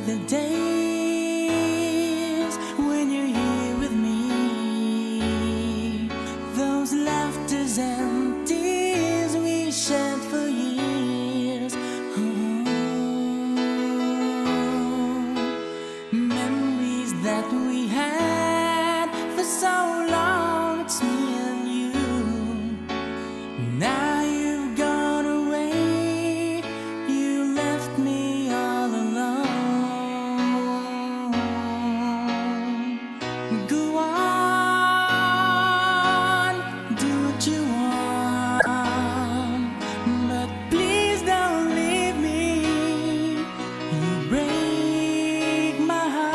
the days when you're here with me. Those laughters and tears we shared for years. Memories that we had for so long. It's me and you. Now you've gone away. You left me all alone. Go on, do what you want, but please don't leave me. You break my heart.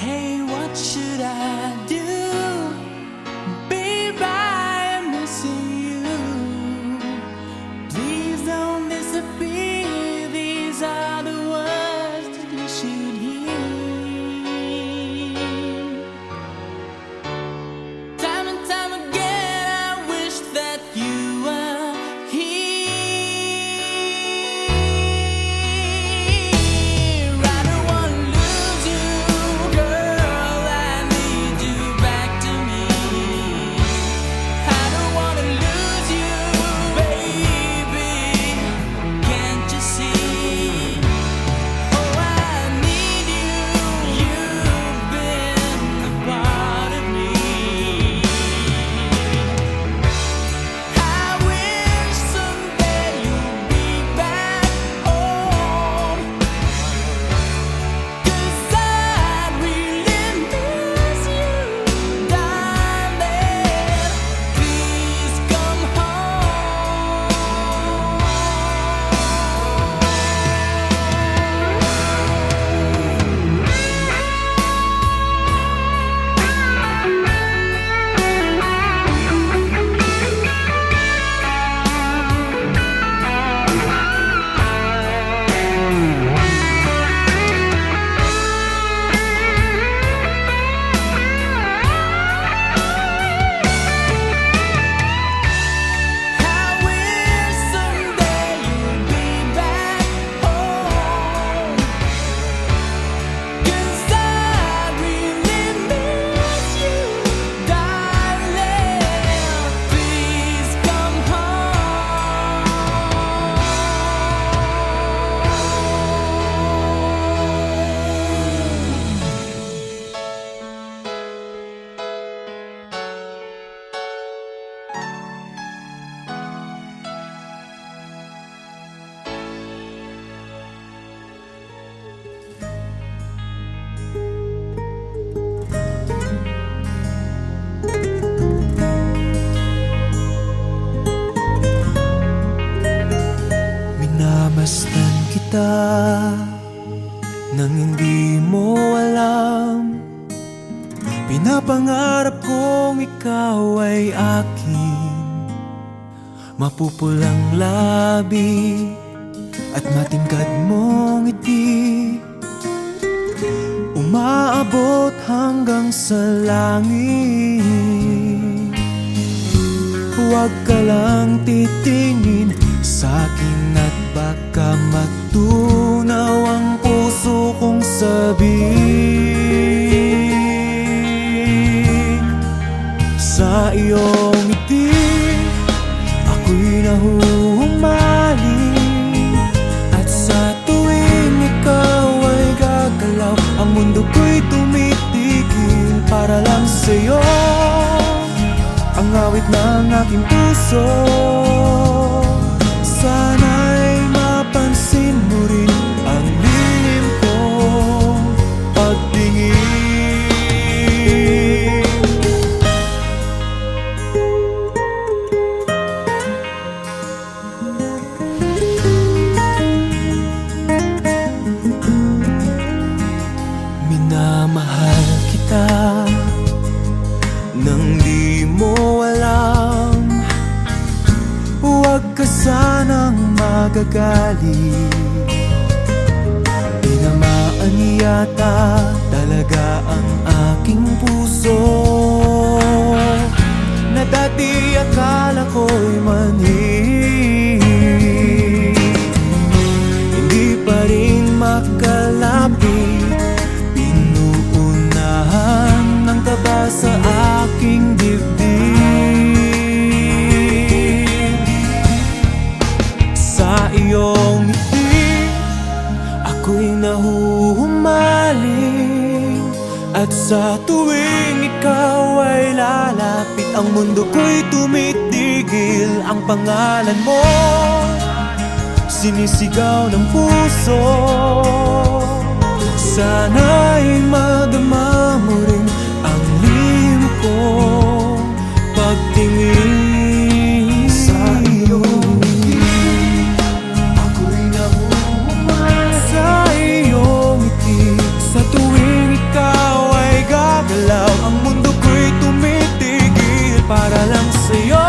Hey, what should I do? Babe, I'm missing you. Please don't disappear. These are the words that you should hear. Time and time again, I wish that you were here. I don't wanna lose you, girl. I need you back to me. I don't wanna lose you, baby. Can't you see? Oh, I need you. You've been a part of me. I wish someday you'd be back home, 'cause I really miss you, darling. Please come home. I wish someday you'd be back home, 'cause I really miss you, darling. Please come Minamasdan kita nang hindi mo alam. Pinapangarap kong ikaw ay akin. Mapupulang labi at matingkad mong ngiti, umaabot hanggang sa langit. Huwag ka lang titingin sa'kin at baka matunaw ang puso kong sabihin. Sa iyong ngiti, ako'y nahuhumaling, at sa tuwing ikaw ay gagalaw, ang mundo ko'y tumitigil para lang sa'yo. Ang awit ng aking puso, sana'y mapansin mo rin ang lihim kong pagtingin. Minamahal kita nang di mo alam. Huwag ka sanang magagalit. Tinamaan yata talaga ang aking puso, na dati akala ko'y manhid. Hindi Sa tuwing ikaw ay lalapit, ang mundo ko'y tumitigil. Ang pangalan mo sinisigaw ng puso. Sana'y madama mo rin ang lihim ko pagtingin sa iyong ngiti. Ako'y nahuhuman sa iyong ngiti. Sa tuwing ikaw ay gagalaw, ang mundo ko'y tumitigil para lang sa'yo.